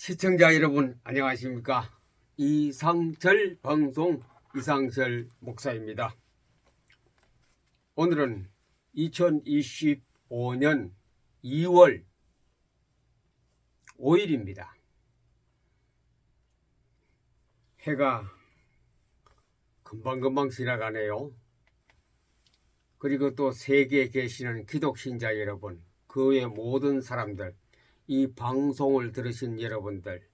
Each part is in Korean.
시청자 여러분 안녕하십니까? 이상철 방송 이상철 목사입니다. 오늘은 2025년 2월 5일입니다. 해가 금방금방 지나가네요. 그리고 또 세계에 계시는 기독신자 여러분, 그 외 모든 사람들, 이 방송을 들으신 여러분들,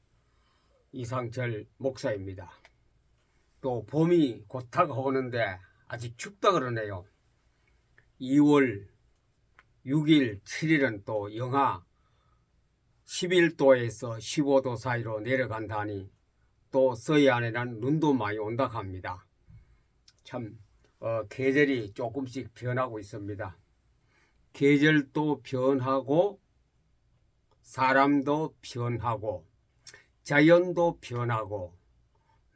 이상철 목사입니다. 또 봄이 곧 다가오는데 아직 춥다 그러네요. 2월 6일, 7일은 또 영하 11도에서 15도 사이로 내려간다니 또 서해안에는 눈도 많이 온다 합니다. 참 계절이 조금씩 변하고 있습니다. 계절도 변하고 사람도 변하고 자연도 변하고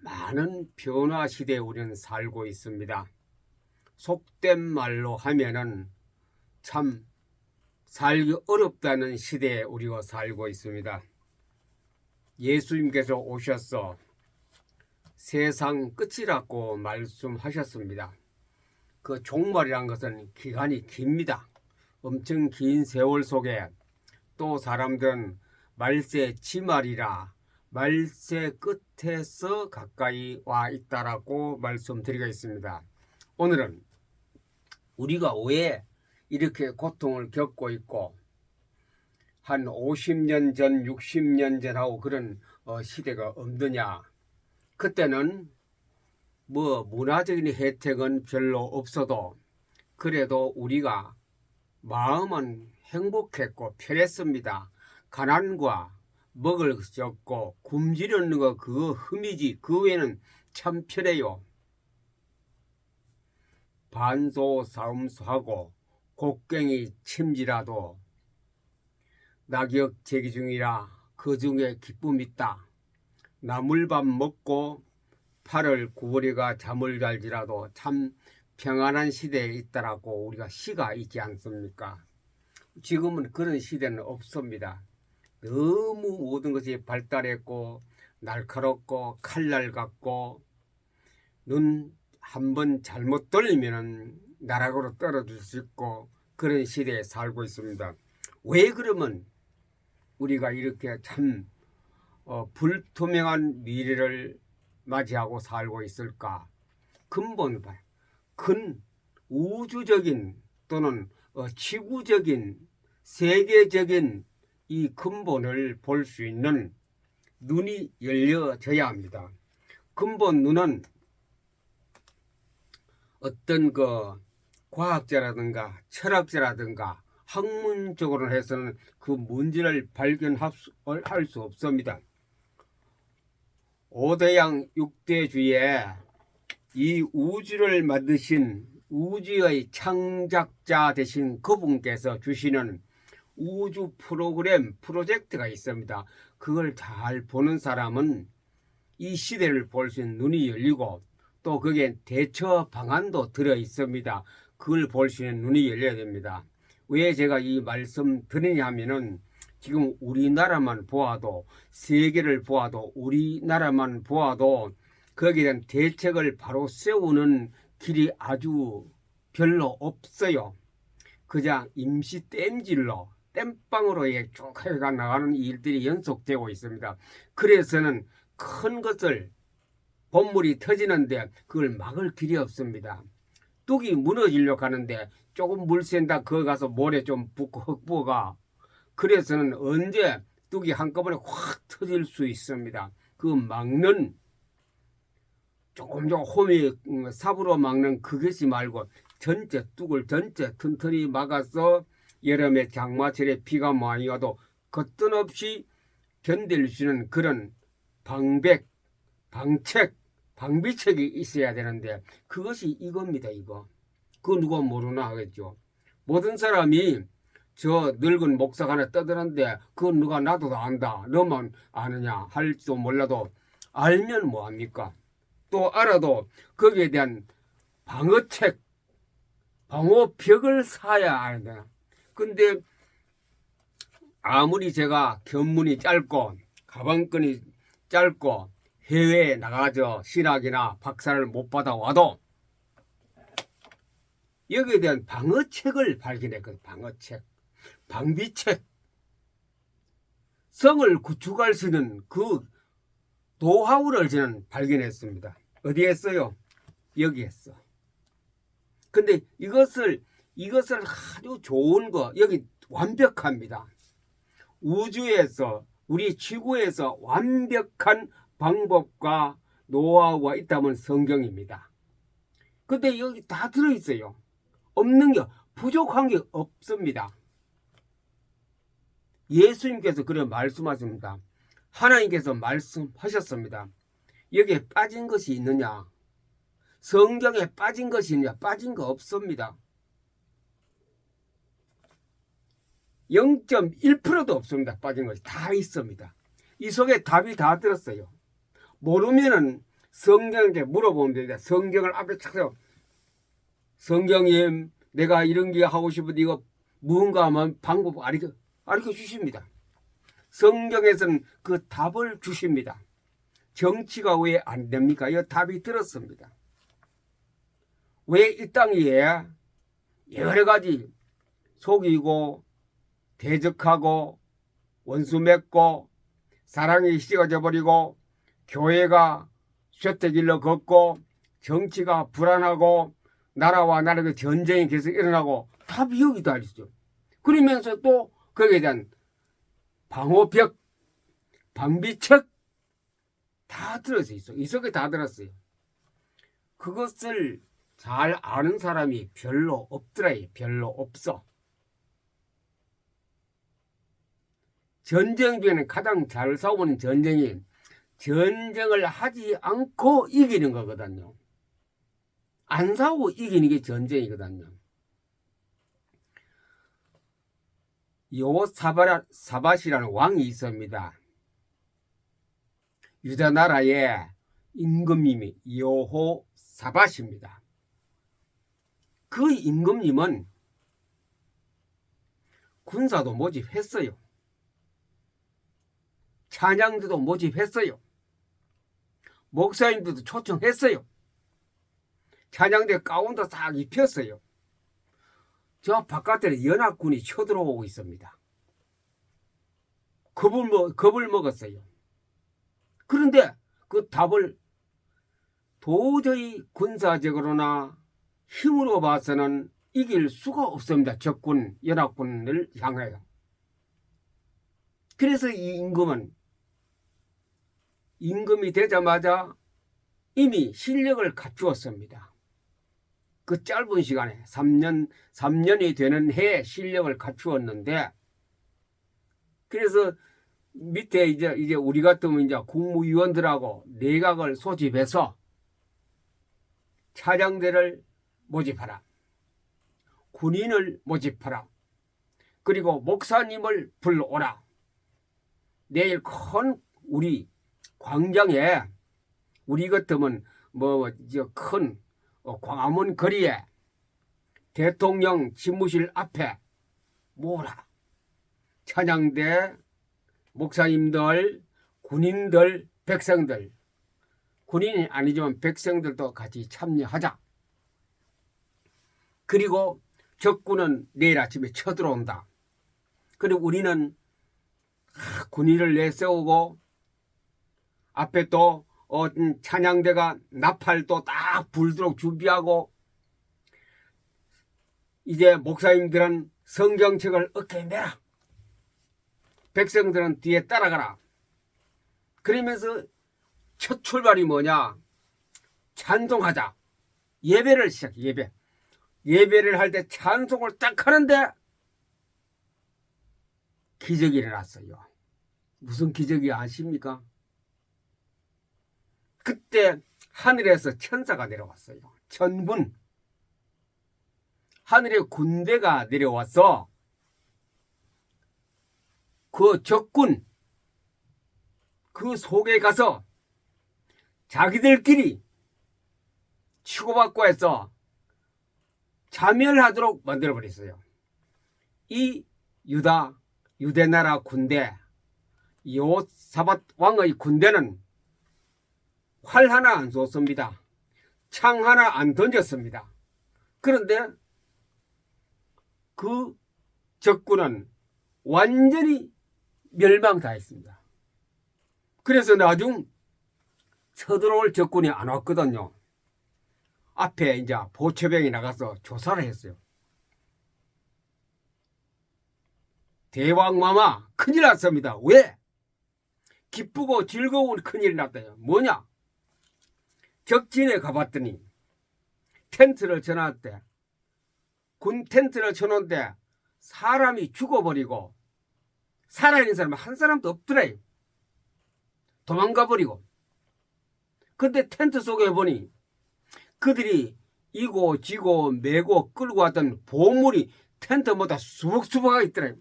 많은 변화 시대에 우리는 살고 있습니다. 속된 말로 하면은 참 살기 어렵다는 시대에 우리가 살고 있습니다. 예수님께서 오셔서 세상 끝이라고 말씀하셨습니다. 그 종말이란 것은 기간이 깁니다. 엄청 긴 세월 속에 또 사람들은 말세 지말이라 말세 끝에서 가까이 와 있다라고 말씀드리겠습니다. 오늘은 우리가 왜 이렇게 고통을 겪고 있고 한 50년 전, 60년 전하고 그런 시대가 없느냐. 그때는 뭐 문화적인 혜택은 별로 없어도 그래도 우리가 마음은 행복했고 편했습니다. 가난과 먹을 것이 없고 굶주렸는 거 그거 흠이지 그 외에는 참 편해요. 반소 사음소하고 곡괭이 침지라도 낙엽 제기 중이라 그 중에 기쁨이 있다. 나물밥 먹고 8월 9월이가 잠을 잘지라도 참 평안한 시대에 있다라고 우리가 시가 있지 않습니까? 지금은 그런 시대는 없습니다. 너무 모든 것이 발달했고 날카롭고 칼날 같고 눈 한번 잘못 돌리면 나락으로 떨어질 수 있고 그런 시대에 살고 있습니다. 왜 그러면 우리가 이렇게 참 불투명한 미래를 맞이하고 살고 있을까? 근본 큰 우주적인 또는 지구적인 세계적인 이 근본을 볼 수 있는 눈이 열려져야 합니다. 근본 눈은 어떤 과학자라든가 철학자라든가 학문적으로 해서는 그 문제를 발견할 수 없습니다. 5대양 6대주에 이 우주를 만드신 우주의 창작자 되신 그분께서 주시는 우주 프로그램 프로젝트가 있습니다. 그걸 잘 보는 사람은 이 시대를 볼 수 있는 눈이 열리고 또 거기에 대처 방안도 들어 있습니다. 그걸 볼 수 있는 눈이 열려야 됩니다. 왜 제가 이 말씀 드리냐 하면은 지금 우리나라만 보아도 세계를 보아도 우리나라만 보아도 거기에 대한 대책을 바로 세우는 길이 아주 별로 없어요. 그냥 임시 땜질로 땜빵으로 쭉 해가 나가는 일들이 연속되고 있습니다. 그래서는 큰 것을 본물이 터지는데 그걸 막을 길이 없습니다. 뚝이 무너지려고 하는데 조금 물 샌다 거기 가서 모래 좀 붓고 흙 부어가 그래서는 언제 뚝이 한꺼번에 확 터질 수 있습니다. 그 막는 조금 홈이 삽으로 막는 그것이 말고 전체 뚝을 전체 튼튼히 막아서 여름에 장마철에 비가 많이 와도 거뜬없이 견딜 수 있는 그런 방백, 방책, 방비책이 있어야 되는데 그것이 이겁니다. 이거. 그거 누가 모르나 하겠죠. 모든 사람이 저 늙은 목사가 하나 떠드는데 그건 누가 나도 안다. 너만 아느냐 할지도 몰라도 알면 뭐합니까? 또 알아도 거기에 대한 방어책, 방어벽을 쌓아야 하는데 근데 아무리 제가 견문이 짧고 가방끈이 짧고 해외에 나가서 신학이나 박사를 못 받아와도 여기에 대한 방어책을 발견했거든요. 방어책, 방비책, 성을 구축할 수 있는 그 노하우를 저는 발견했습니다. 어디에 했어요? 여기 했어. 근데 이것을 아주 좋은 거, 여기 완벽합니다. 우주에서, 우리 지구에서 완벽한 방법과 노하우가 있다면 성경입니다. 근데 여기 다 들어있어요. 없는 게, 부족한 게 없습니다. 예수님께서 그래 말씀하십니다. 하나님께서 말씀하셨습니다. 여기에 빠진 것이 있느냐? 성경에 빠진 것이 있느냐? 빠진 거 없습니다. 0.1%도 없습니다. 빠진 것이 다 있습니다. 이 속에 답이 다 들었어요. 모르면은 성경에게 물어보면 됩니다. 성경을 앞에 찾아서 성경님, 내가 이런 게 하고 싶은데 이거 무언가 하면 방법 가르쳐 주십니다. 성경에서는 그 답을 주십니다. 정치가 왜 안 됩니까? 이 답이 들었습니다. 왜 이 땅 위에 여러 가지 속이고 대적하고 원수 맺고 사랑이 식어져 버리고 교회가 쇠퇴길로 걷고 정치가 불안하고 나라와 나라의 전쟁이 계속 일어나고 답이 여기 다 있죠. 그러면서 또 거기에 대한 방어벽, 방비책 다 들어서 있어. 이 속에 다 들었어요. 그것을 잘 아는 사람이 별로 없더라. 별로 없어. 전쟁 중에는 가장 잘 싸우는 전쟁이 전쟁을 하지 않고 이기는 거거든요. 안 싸우고 이기는 게 전쟁이거든요. 여호사밧이라는 왕이 있습니다. 유다 나라의 임금님이 여호사밧입니다. 그 임금님은 군사도 모집했어요. 찬양대도 모집했어요. 목사님들도 초청했어요. 찬양대 가운도 싹 입혔어요. 저 바깥에 연합군이 쳐들어오고 있습니다. 겁을 먹었어요. 그런데 그 답을 도저히 군사적으로나 힘으로 봐서는 이길 수가 없습니다. 적군, 연합군을 향하여. 그래서 이 임금이 되자마자 이미 실력을 갖추었습니다. 그 짧은 시간에 3년이 되는 해에 실력을 갖추었는데, 그래서 밑에 이제 우리 같으면 이제 국무위원들하고 내각을 소집해서 차장대를 모집하라, 군인을 모집하라, 그리고 목사님을 불러오라. 내일 큰 우리 광장에 우리 같으면 큰 광화문 거리에 대통령 집무실 앞에 모으라. 찬양대, 목사님들, 군인들, 백성들, 군인이 아니지만 백성들도 같이 참여하자. 그리고 적군은 내일 아침에 쳐들어온다. 그리고 우리는 군인을 내세우고 앞에 또 찬양대가 나팔도 딱 불도록 준비하고, 이제 목사님들은 성경책을 어깨에 매라. 백성들은 뒤에 따라가라. 그러면서 첫 출발이 뭐냐? 찬송하자. 예배를 시작해. 예배를 할 때 찬송을 딱 하는데 기적이 일어났어요. 무슨 기적이 아십니까? 그때 하늘에서 천사가 내려왔어요. 천군. 하늘에 군대가 내려와서 그 적군 그 속에 가서 자기들끼리 치고받고 해서 자멸하도록 만들어버렸어요. 이 유대나라 군대 여호사밧 왕의 군대는 활 하나 안 쏘습니다. 창 하나 안 던졌습니다. 그런데 그 적군은 완전히 멸망당했습니다. 그래서 나중 서들어올 적군이 안 왔거든요. 앞에 이제 보초병이 나가서 조사를 했어요. 대왕마마 큰일 났습니다. 왜? 기쁘고 즐거운 큰일 났대요. 뭐냐? 적진에 가봤더니 텐트를 쳐놨대. 군 텐트를 쳐놓은데 사람이 죽어버리고 살아있는 사람 한 사람도 없더래요. 도망가버리고. 근데 텐트 속에 보니 그들이 이고 지고 메고 끌고 왔던 보물이 텐트마다 수북수북하게 있더래요.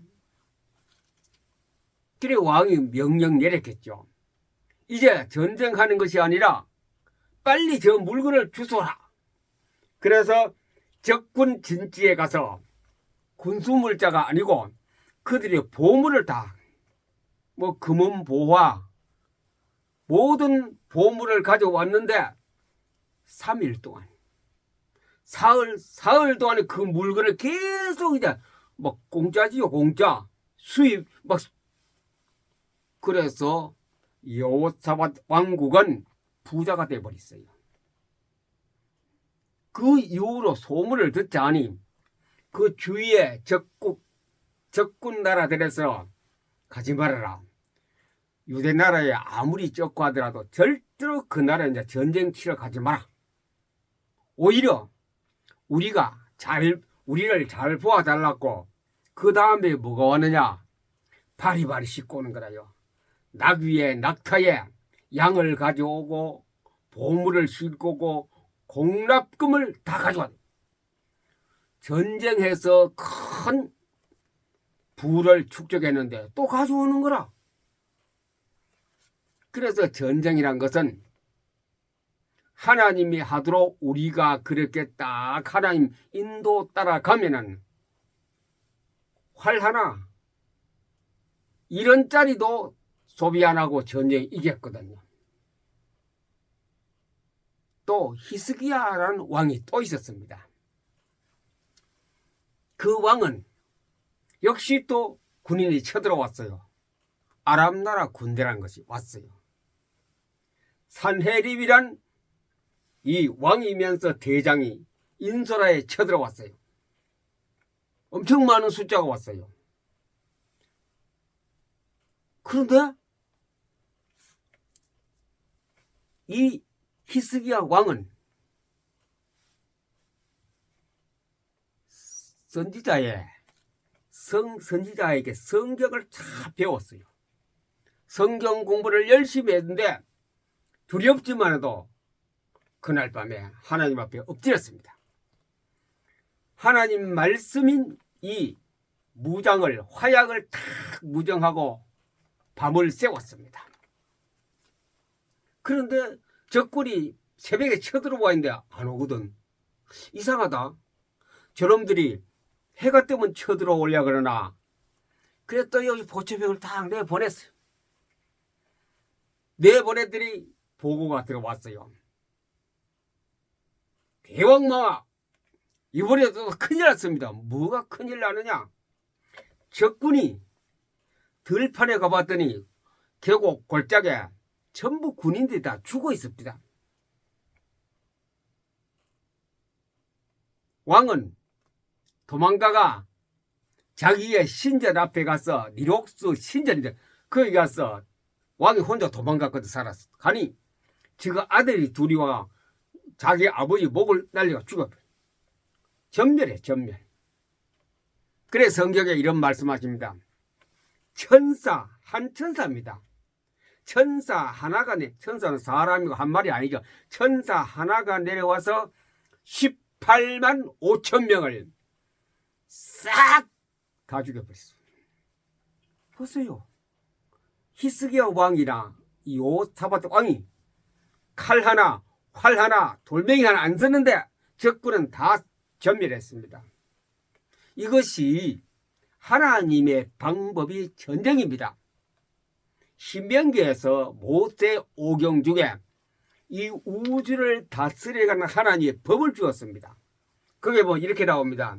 그래 왕이 명령 내렸겠죠. 이제 전쟁하는 것이 아니라 빨리 저 물건을 주소라. 그래서 적군 진지에 가서 군수물자가 아니고 그들의 보물을 다 금은 보화 모든 보물을 가져왔는데 3일 동안 사흘 동안에 그 물건을 계속 이제 공짜지요. 공짜 수입 그래서 여호사밧 왕국은 부자가 되어버렸어요. 그 이후로 소문을 듣자니 그 주위에 적군 나라들에서 가지 말아라. 유대 나라에 아무리 적고 하더라도 절대로 그 나라에 이제 전쟁 치러 가지 마라. 오히려 우리를 잘 보아달라고 그 다음에 뭐가 왔느냐? 바리바리 싣고 오는 거라요. 낙위에 낙타에 양을 가져오고 보물을 싣고 오고 공납금을 다 가져왔다. 전쟁해서 큰 부를 축적했는데 또 가져오는 거라. 그래서 전쟁이란 것은 하나님이 하도록 우리가 그렇게 딱 하나님 인도 따라가면은 활 하나 1원짜리도 소비 안 하고 전쟁 이겼거든요. 또 히스기야라는 왕이 또 있었습니다. 그 왕은 역시 또 군인이 쳐들어왔어요. 아람 나라 군대라는 것이 왔어요. 산헤립이란 이 왕이면서 대장이 인소라에 쳐들어왔어요. 엄청 많은 숫자가 왔어요. 그런데 이 히스기야 왕은 선지자에게 성경을 잘 배웠어요. 성경 공부를 열심히 했는데 두렵지만 해도 그날 밤에 하나님 앞에 엎드렸습니다. 하나님 말씀인 이 화약을 탁 무정하고 밤을 새웠습니다. 그런데 적군이 새벽에 쳐들어와 있는데 안 오거든. 이상하다. 저놈들이 해가 뜨면 쳐들어오려 그러나 그랬더니 여기 보초병을 딱 내보냈어요. 내보내더니 보고가 들어왔어요. 대왕마마 이번에도 큰일 났습니다. 뭐가 큰일 나느냐? 적군이 들판에 가봤더니 계곡 골짜기에 전부 군인들이 다 죽어 있습니다. 왕은 도망가가 자기의 신전 앞에 가서 니록스 신전인데 거기 가서 왕이 혼자 도망갔거든. 살았어. 가니 지금 아들이 둘이 와 자기 아버지 목을 날려가 죽어버려. 전멸해. 그래 성경에 이런 말씀하십니다. 한 천사입니다. 천사 하나가 천사는 사람이고 한 마리 아니죠. 천사 하나가 내려와서 18만 5천 명을 싹 다 죽여버렸어. 보세요. 히스기야 왕이나 여호사밧 왕이 칼 하나, 활 하나, 돌멩이 하나 안 썼는데 적군은 다 전멸했습니다. 이것이 하나님의 방법이 전쟁입니다. 신명기에서 모세 오경 중에 이 우주를 다스려가는 하나님의 법을 주었습니다. 그게 뭐 이렇게 나옵니다.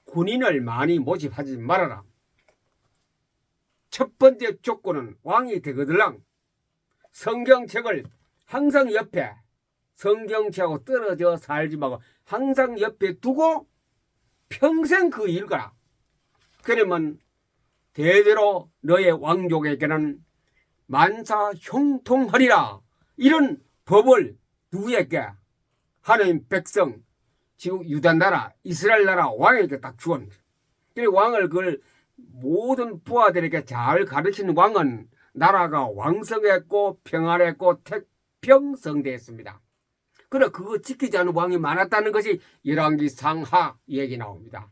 군인을 많이 모집하지 말아라. 첫 번째 조건은 왕이 되거들랑 성경책을 항상 옆에, 성경책하고 떨어져 살지 말고 항상 옆에 두고 평생 그 읽어라. 그러면 대대로 너의 왕족에게는 만사 형통하리라. 이런 법을 누구에게? 하나님 백성, 지금 유다 나라, 이스라엘 나라 왕에게 딱 주었습니다. 그리고 왕을 그걸 모든 부하들에게 잘 가르치는 왕은 나라가 왕성했고 평안했고 태평성대했습니다. 그래 그거 지키지 않은 왕이 많았다는 것이 열왕기 상하 얘기 나옵니다.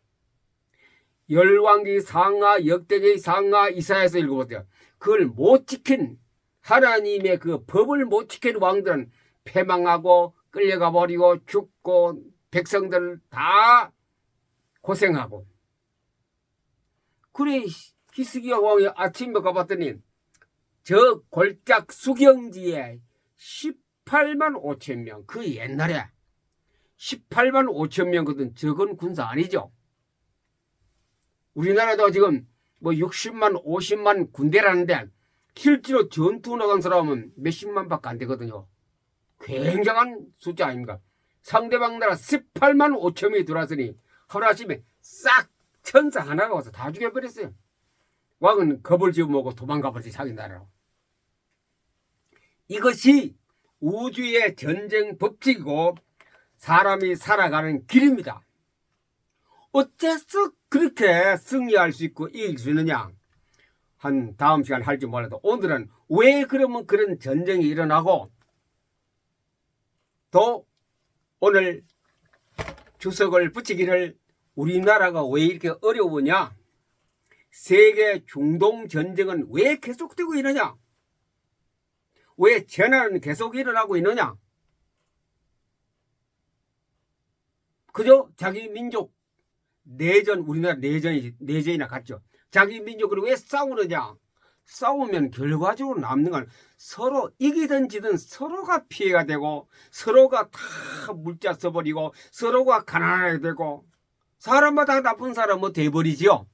열왕기 상하, 역대기 상하, 이사야에서 읽어보세요. 그걸 못 지킨 하나님의 그 법을 못 지킨 왕들은 패망하고 끌려가 버리고 죽고 백성들 다 고생하고. 그래 히스기야 왕이 아침에 가봤더니 저 골짝 수경지에 18만 5천 명, 그 옛날에 18만 5천 명거든. 적은 군사 아니죠. 우리나라도 지금 뭐 60만 50만 군대라는데 실제로 전투 나간 사람은 몇십만밖에 안 되거든요. 굉장한 숫자 아닙니까? 상대방 나라 18만 5천 명이 들어왔으니 하루아침에 싹 천사 하나가 와서 다 죽여버렸어요. 왕은 겁을 집어먹고 도망가버렸지 자기 나라로. 이것이 우주의 전쟁 법칙이고 사람이 살아가는 길입니다. 어째서 그렇게 승리할 수 있고 이길 수 있느냐? 한 다음 시간 할지 몰라도 오늘은 왜 그러면 그런 전쟁이 일어나고 또 오늘 주석을 붙이기를 우리나라가 왜 이렇게 어려우냐? 세계 중동 전쟁은 왜 계속되고 있느냐? 왜 재난은 계속 일어나고 있느냐? 그저 자기 민족 내전, 우리나라 내전이나 같죠. 자기 민족으로 왜 싸우느냐? 싸우면 결과적으로 남는 건 서로 이기든 지든 서로가 피해가 되고 서로가 다 물자 써버리고 서로가 가난하게 되고 사람마다 나쁜 사람은 돼버리지요.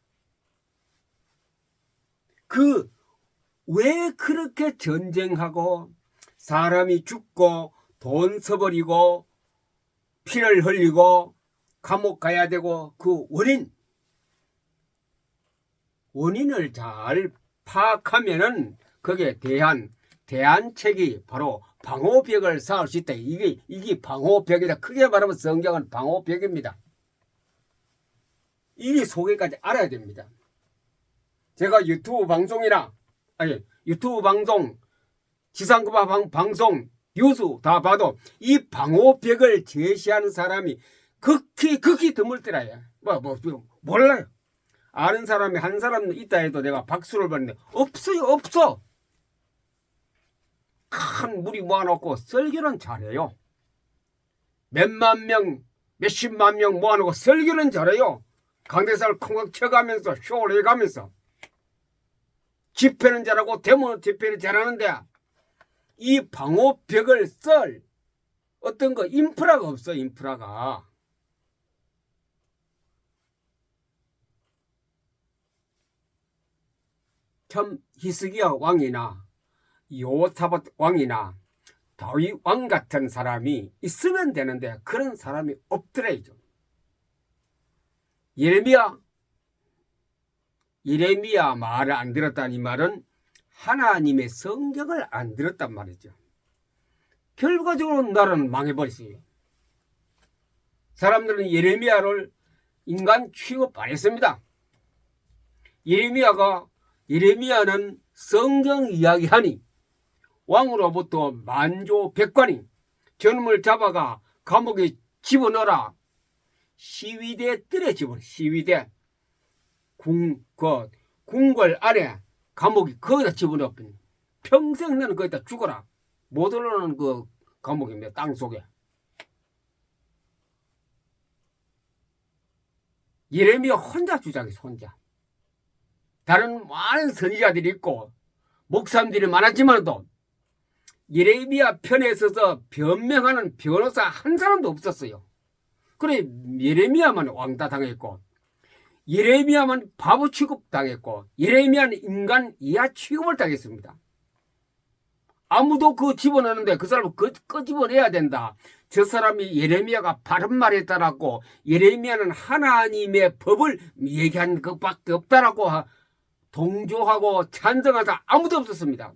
왜 그렇게 전쟁하고 사람이 죽고 돈 써버리고 피를 흘리고 감옥 가야 되고 그 원인을 잘 파악하면은 거기에 대한 대안책이 바로 방호벽을 쌓을 수 있다. 이게 방호벽이다. 크게 말하면 성경은 방호벽입니다. 이 소개까지 알아야 됩니다. 제가 유튜브 방송이나 유튜브 방송, 지상파 방송, 뉴스 다 봐도 이 방호벽을 제시하는 사람이 극히 드물더라요. 몰라요. 아는 사람이 한 사람 있다 해도 내가 박수를 받는데 없어요. 없어. 큰 무리 모아놓고 설교는 잘해요. 몇만 명, 몇십만 명 모아놓고 설교는 잘해요. 강대상을 콩콩 쳐가면서 쇼를 해가면서 집회는 잘하고 데모 집회를 잘하는데 이 방호벽을 쓸 어떤 거 인프라가 없어. 인프라가. 참 히스기야 왕이나 요사밧 왕이나 다윗 왕 같은 사람이 있으면 되는데 그런 사람이 없더래죠. 예레미야 말을 안 들었다는 이 말은 하나님의 성경을 안 들었단 말이죠. 결과적으로 나라는 망해버렸어요. 사람들은 예레미야를 인간 취급 안 했습니다. 예레미야는 성경 이야기하니 왕으로부터 만조백관이 저놈을 잡아가 감옥에 집어넣어라. 시위대 뜰에 집어넣어. 시위대 궁궐 안에 감옥이 거기다 집어넣어. 평생 너는 거기다 죽어라. 못 올라오는 그 감옥입니다. 땅속에. 예레미야 혼자 주장했어. 혼자. 다른 많은 선지자들이 있고 목사님들이 많았지만도 예레미야 편에 서서 변명하는 변호사 한 사람도 없었어요. 그래 예레미야만 왕따 당했고 예레미야만 바보 취급 당했고 예레미야는 인간 이하 취급을 당했습니다. 아무도 그거 집어넣는데 그 사람을 끄집어내야 된다. 저 사람이 예레미야가 바른 말에 따랐고 예레미야는 하나님의 법을 얘기한 것밖에 없다라고 동조하고 찬성하자 아무도 없었습니다.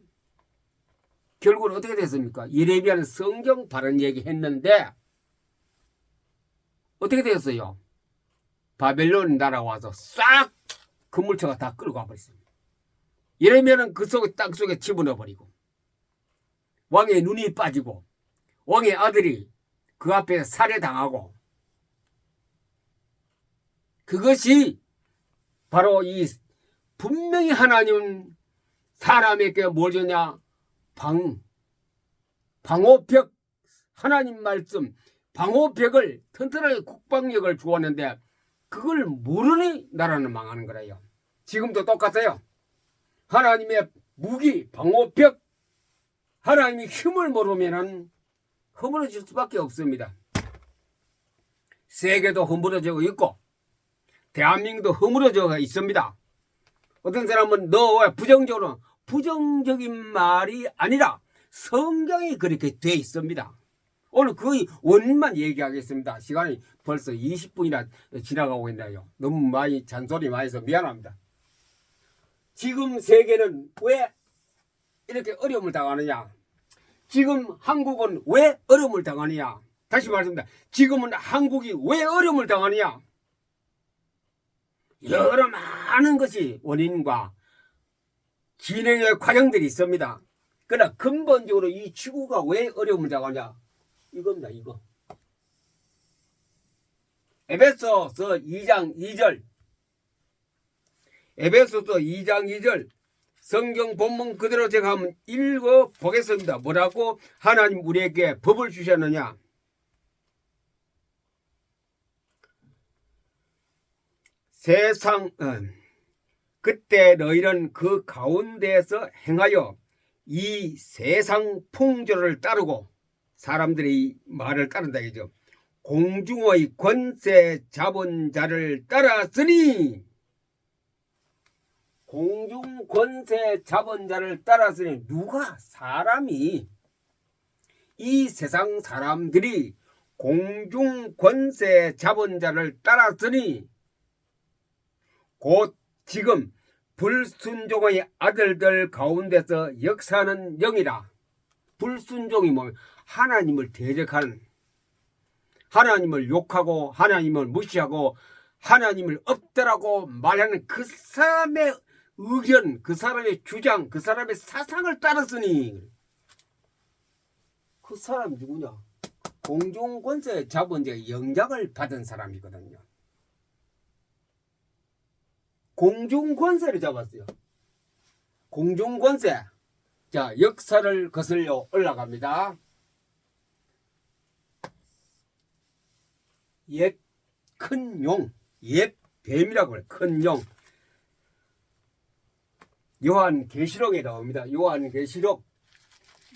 결국은 어떻게 됐습니까? 예레미야는 성경 바른 얘기 했는데 어떻게 되었어요? 바벨론 나라 와서 싹 건물처가 다 끌고 가버렸습니다. 예레미야는 그 속에 땅 속에 집어넣어 버리고 왕의 눈이 빠지고 왕의 아들이 그 앞에 살해당하고 그것이 바로 이 분명히 하나님은 사람에게 뭘 줬냐? 방호벽 하나님 말씀 방호벽을 튼튼하게 국방력을 주었는데 그걸 모르니 나라는 망하는 거래요. 지금도 똑같아요. 하나님의 무기 방호벽 하나님이 힘을 모르면은 허물어질 수밖에 없습니다. 세계도 허물어지고 있고 대한민국도 허물어져 있습니다. 어떤 사람은 너 왜 부정적인 말이 아니라 성경이 그렇게 돼 있습니다. 오늘 그 원인만 얘기하겠습니다. 시간이 벌써 20분이나 지나가고 있나요? 너무 많이 잔소리 많이 해서 미안합니다. 지금 세계는 왜 이렇게 어려움을 당하느냐? 지금 한국은 왜 어려움을 당하느냐? 다시 말씀드립니다. 지금은 한국이 왜 어려움을 당하느냐? 여러 많은 것이 원인과 진행의 과정들이 있습니다. 그러나 근본적으로 이 지구가 왜 어려움을 당하냐? 이겁니다. 이거. 에베소서 2장 2절 에베소서 2장 2절 성경 본문 그대로 제가 한번 읽어보겠습니다. 뭐라고 하나님 우리에게 법을 주셨느냐? 그때 너희는 그 가운데에서 행하여 이 세상 풍조를 따르고 사람들이 말을 따른다 이죠. 공중의 권세 잡은 자를 따랐으니 공중 권세 잡은 자를 따랐으니 누가 사람이 이 세상 사람들이 공중 권세 잡은 자를 따랐으니 곧 지금 불순종의 아들들 가운데서 역사하는 영이라. 불순종이 뭐냐면 하나님을 대적하는 하나님을 욕하고 하나님을 무시하고 하나님을 없다라고 말하는 그 사람의 의견, 그 사람의 주장, 그 사람의 사상을 따랐으니 그 사람 누구냐? 공중권세 잡은 자 영장을 받은 사람이거든요. 공중권세를 잡았어요. 공중권세. 자, 역사를 거슬려 올라갑니다. 옛 큰 용, 옛 뱀이라고 해요. 큰 용. 요한계시록에 나옵니다. 요한계시록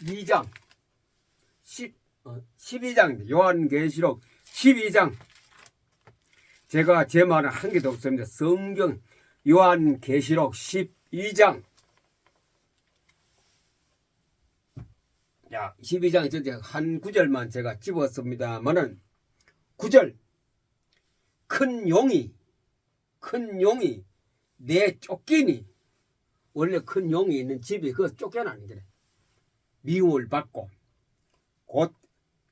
2장 12장입니다. 요한계시록 12장. 제가 제 말은 한 개도 없습니다. 성경 요한계시록 12장. 자, 12장 전체 한 구절만 제가 집었습니다만은 9절. 큰 용이 내 쫓기니. 원래 큰 용이 있는 집이 그 쫓겨나는 거래. 미움을 받고 곧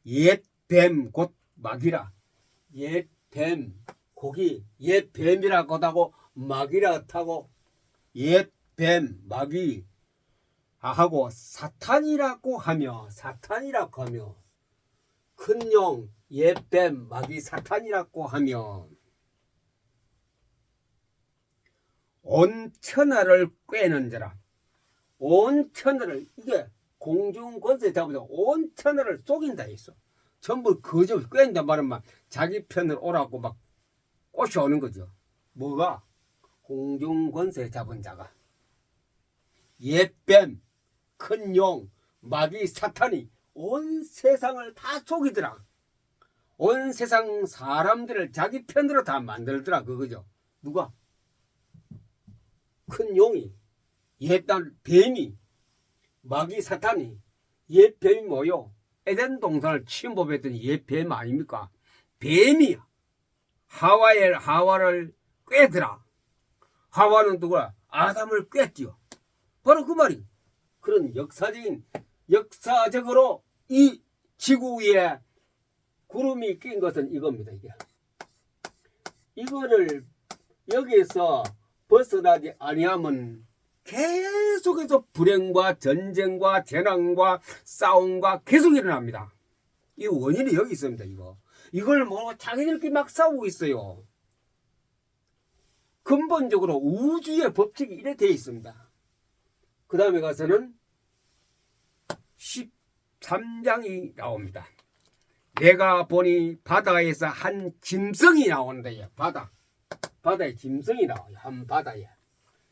옛뱀 곧 마귀라. 옛뱀 고기 옛뱀이라고 하고 마귀라 타고 옛뱀 마귀 하고 사탄이라고 하며 큰 용 옛뱀 마귀 사탄이라고 하며 온 천하를 꿰는 자라. 온 천하를 이게 공중권세 잡으자 온 천하를 속인다 했어. 전부 거짓 꿰는단 말은 자기 편을 오라고 막 꼬셔오는 거죠. 뭐가? 공중권세 잡은 자가 옛뱀, 큰 용, 마귀 사탄이 온 세상을 다 속이더라. 온 세상 사람들을 자기 편으로 다 만들더라. 그거죠. 누가? 큰 용이, 옛날 뱀이, 마귀 사탄이, 옛뱀이 뭐요? 에덴 동산을 침범했던 옛뱀 아닙니까? 뱀이 하와를 꿰더라. 하와는 누구야? 아담을 꿰지요. 바로 그 말이. 그런 역사적으로 이 지구 위에 구름이 낀 것은 이겁니다. 이거를 여기에서 벗어나지 아니하면 계속해서 불행과 전쟁과 재난과 싸움과 계속 일어납니다. 이 원인이 여기 있습니다. 이걸 뭐 자기들끼리 막 싸우고 있어요. 근본적으로 우주의 법칙이 이래 되어 있습니다. 그 다음에 가서는 13장이 나옵니다. 내가 보니 바다에서 한 짐승이 나오는데, 바다에 짐승이 나와요. 한 바다에.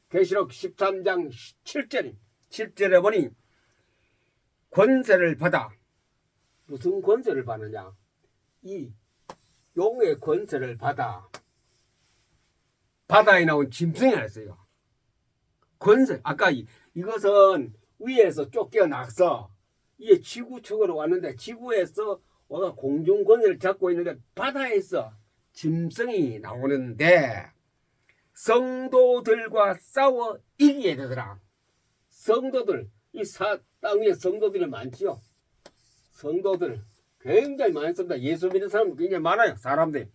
계시록 13장 7절에 보니 권세를 받아. 무슨 권세를 받느냐? 이 용의 권세를 받아. 바다에 나온 짐승이 했어요. 권세. 아까 이것은 위에서 쫓겨나서 이게 지구 쪽으로 왔는데, 지구에서 와가 공중 권세를 잡고 있는데 바다에서 짐승이 나오는데 성도들과 싸워 이기게 되더라. 성도들, 땅 위에 성도들이 많지요. 성도들 굉장히 많습니다. 예수 믿는 사람 굉장히 많아요. 사람들이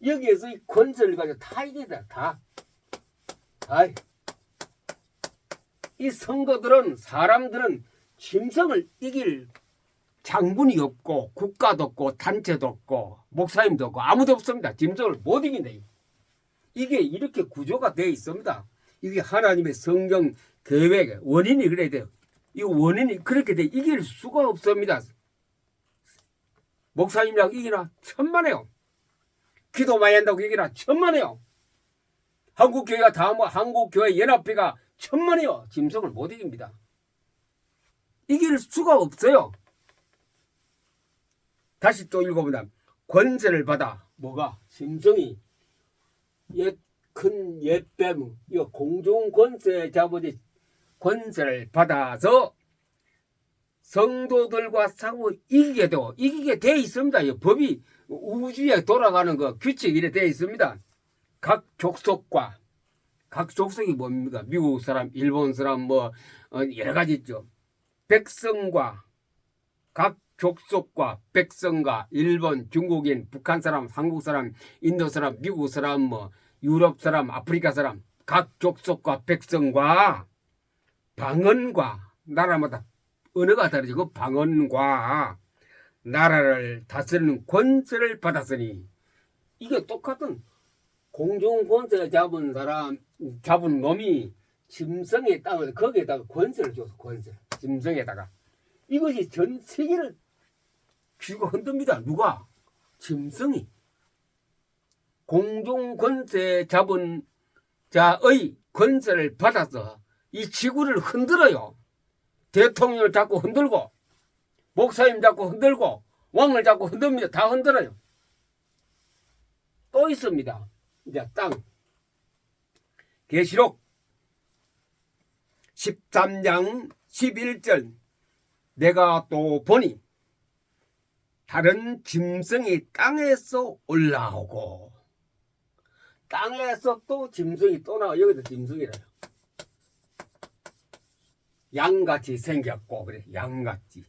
여기에서 이 권세를 가지고 다 이기다. 다. 이 성도들은, 사람들은 짐승을 이길 장군이 없고 국가도 없고 단체도 없고 목사님도 없고 아무도 없습니다. 짐승을 못 이긴다. 이게 이렇게 구조가 되어 있습니다. 이게 하나님의 성경 계획의 원인이 그래야 돼요. 이 원인이 그렇게 돼 이길 수가 없습니다. 목사님이라고 이기나 천만에요. 기도 많이 한다고 이기나 천만에요. 한국교회가 다음 한국교회 연합회가 천만에요. 짐승을 못 이깁니다. 이길 수가 없어요. 다시 또 읽어보자. 권세를 받아. 뭐가? 짐승이 큰 옛뱀, 이거 공중 권세 잡으니 권세를 받아서 성도들과 싸워 이기게 돼 있습니다. 이 법이 우주에 돌아가는 거 규칙이 이래 돼 있습니다. 각 족속이 뭡니까? 미국 사람, 일본 사람, 여러 가지 있죠. 백성과 각 족속과 백성과 일본, 중국인, 북한 사람, 한국 사람, 인도 사람, 미국 사람, 유럽 사람, 아프리카 사람, 각 족속과 백성과 방언과 나라마다 언어가 다르지고 방언과 나라를 다스리는 권세를 받았으니, 이게 똑같은 공중 권세 잡은 놈이 짐승의 땅을 거기에다가 권세를 줘서 짐승에다가 이것이 전 세계를 쥐고 흔듭니다. 누가? 짐승이. 공중 권세 잡은 자의 권세를 받아서 이 지구를 흔들어요. 대통령을 잡고 흔들고 목사님 잡고 흔들고 왕을 잡고 흔듭니다. 다 흔들어요. 또 있습니다. 이제 땅. 계시록 13장 11절. 내가 또 보니 다른 짐승이 땅에서 올라오고, 땅에서 또 짐승이 또 나와. 여기도 짐승이래요. 양같이 생겼고, 그래. 양같이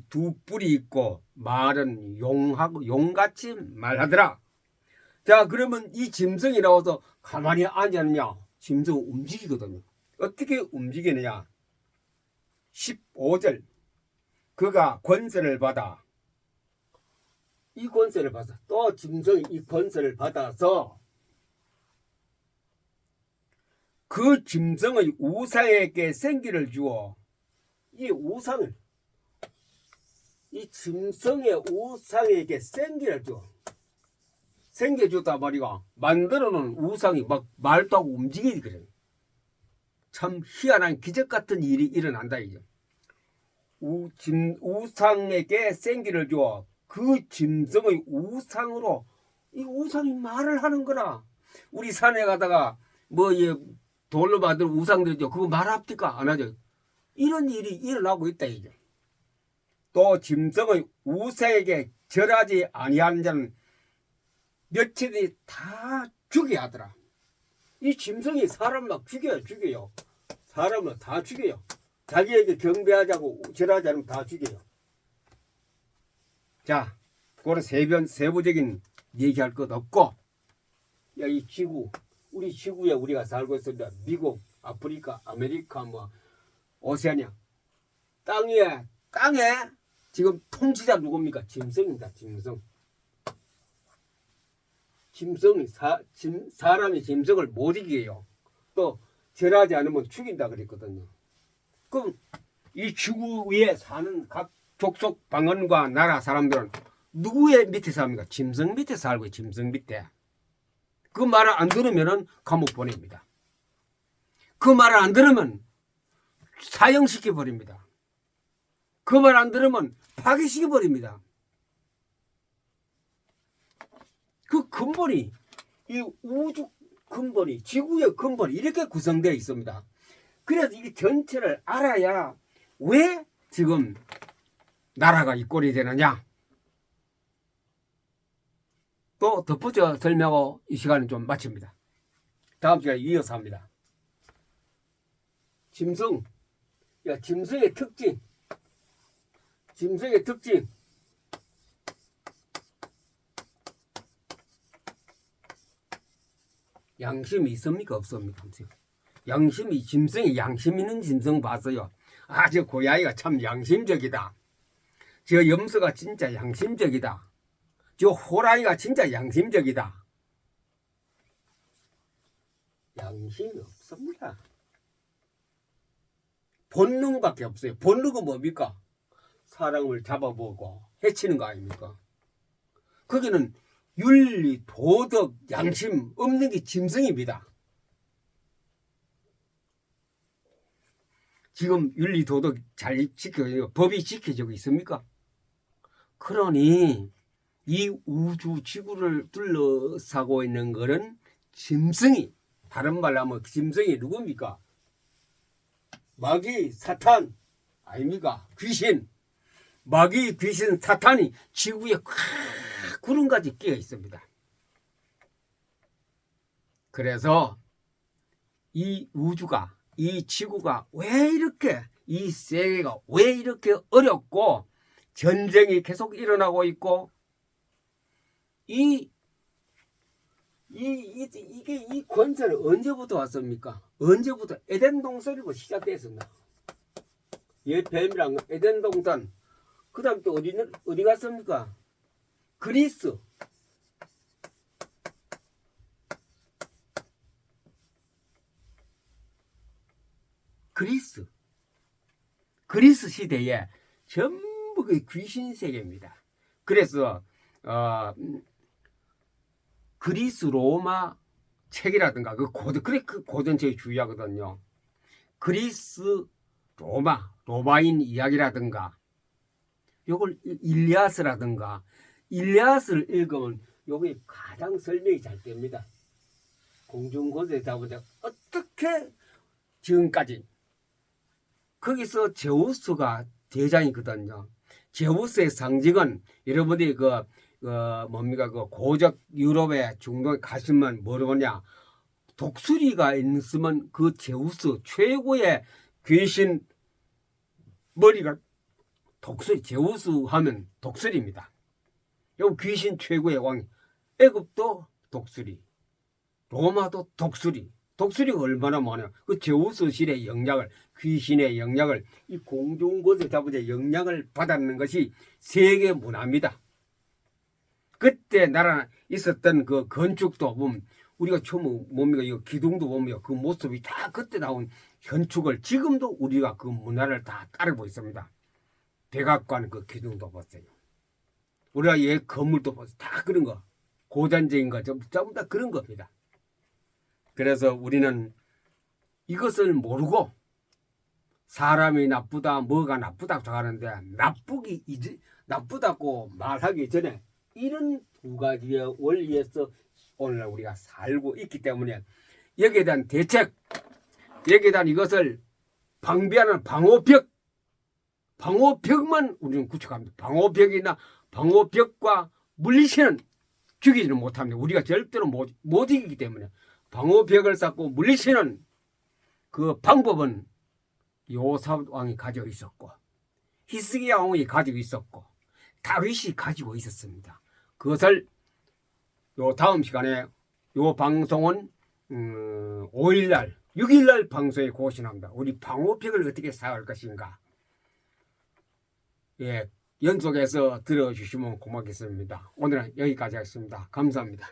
두 뿔이 있고 말은 용같이 말하더라. 자, 그러면 이 짐승이 나와서 가만히 앉았느냐? 짐승은 움직이거든요. 어떻게 움직이느냐? 15절. 그가 권세를 받아. 이 권세를 받아. 또 짐승이 이 권세를 받아서 그 짐승의 우상에게 생기를 주어, 이 짐승의 우상에게 생기를 줘. 생겨줬단 말이가, 만들어 놓은 우상이 막 말도 하고 움직이지 그래. 참 희한한 기적 같은 일이 일어난다 이죠. 우상에게 생기를 주어 그 짐승의 우상으로 이 우상이 말을 하는 거나 우리 산에 가다가 뭐 돌로 만든 우상들이죠. 그거 말합니까? 안 하죠. 이런 일이 일어나고 있다 이죠. 또 짐승의 우상에게 절하지 아니하는 자는 며칠이 다 죽여야 하더라. 이 짐승이 사람 막 죽여요. 사람을 다 죽여요. 자기에게 경배하자고 절하지 않으면 다 죽여요. 자, 그거는 세부적인 얘기할 것 없고, 야, 이 지구, 우리 지구에 우리가 살고 있습니다. 미국, 아프리카, 아메리카, 뭐 오세아니아, 땅에 지금 통치자 누굽니까? 짐승입니다. 짐승이 사람이 짐승을 못 이겨요. 또 절하지 않으면 죽인다 그랬거든요. 그럼 이 지구 위에 사는 각 족속 방언과 나라 사람들은 누구의 밑에 삽니까? 짐승 밑에 살고 짐승 밑에. 그 말을 안 들으면은 감옥 보냅니다. 그 말을 안 들으면 사형시켜 버립니다. 그 말 안 들으면 파괴시켜 버립니다. 그 근본이 이 우주 근본이 지구의 근본이 이렇게 구성되어 있습니다. 그래서 이 전체를 알아야 왜 지금 나라가 이 꼴이 되느냐. 또 덧붙여 설명하고 이 시간은 좀 마칩니다. 다음 시간에 이어서 합니다. 짐승, 짐승의 특징. 양심이 있습니까? 없습니까? 짐승이 양심 있는 짐승 봤어요. 아, 저 고양이가 참 양심적이다. 저 염소가 진짜 양심적이다. 저 호랑이가 진짜 양심적이다. 양심이 없습니다. 본능밖에 없어요. 본능은 뭡니까? 사람을 잡아보고 해치는 거 아닙니까? 거기는 윤리, 도덕, 양심 없는 게 짐승입니다. 지금 윤리, 도덕 잘 지켜요. 법이 지켜지고 있습니까? 그러니 이 우주 지구를 둘러싸고 있는 것은 짐승이, 다른 말로 하면 짐승이 누굽니까? 마귀, 사탄 아닙니까? 귀신. 마귀, 귀신, 사탄이 지구에 구름까지 끼어 있습니다. 그래서 이 우주가, 이 지구가 왜 이렇게, 이 세계가 왜 이렇게 어렵고 전쟁이 계속 일어나고 있고 이게 이 권세는 언제부터 왔습니까? 언제부터? 에덴 동산이고 시작됐습니다. 뱀이랑 에덴 동산. 그 다음 또 어디 갔습니까? 그리스. 그리스 시대에 전부 그 귀신 세계입니다. 그래서 그리스 로마 책이라든가 그 고전책이 주요하거든요. 그리스 로마인 이야기라든가 요걸 일리아스라든가 일리아스를 읽으면 요게 가장 설명이 잘 됩니다. 공중곳에 잡으자 어떻게 지금까지 거기서 제우스가 대장이거든요. 제우스의 상징은 여러분들이 뭡니까 그 고적 유럽의 중동에 가시면 뭐냐 독수리가 있으면 그 제우스 최고의 귀신 머리가 독수리. 제우스 하면 독수리입니다. 요 귀신 최고의 왕. 애굽도 독수리, 로마도 독수리. 독수리가 얼마나 많아요. 그 제우스 실의 영향을, 귀신의 영향을, 이 공중곳에 잡으자 영향을 받았는 것이 세계 문화입니다. 그때 나라 있었던 그 건축도 보면 우리가 처음 뭡니까 이 기둥도 보면 그 모습이 다 그때 나온 건축을 지금도 우리가 그 문화를 다 따르고 있습니다. 백악관 그 기둥도 봤어요. 우리가 건물도 봤어요. 다 그런 거. 고전적인 거 전부 다 그런 겁니다. 그래서 우리는 이것을 모르고 사람이 나쁘다, 뭐가 나쁘다고 하는데 나쁘다고 말하기 전에 이런 두 가지의 원리에서 오늘 우리가 살고 있기 때문에 여기에 대한 대책, 여기에 대한 이것을 방비하는 방어벽만 우리는 구축합니다. 방어벽과 물리치는 죽이지는 못합니다. 우리가 절대로 못 이기기 때문에 방어벽을 쌓고 물리치는 그 방법은 요사밧 왕이 가지고 있었고 히스기야 왕이 가지고 있었고 다윗이 가지고 있었습니다. 그것을 요 다음 시간에 요 방송은 5일날 6일날 방송에 고신합니다. 우리 방어벽을 어떻게 쌓을 것인가. 예, 연속해서 들어주시면 고맙겠습니다. 오늘은 여기까지 하겠습니다. 감사합니다.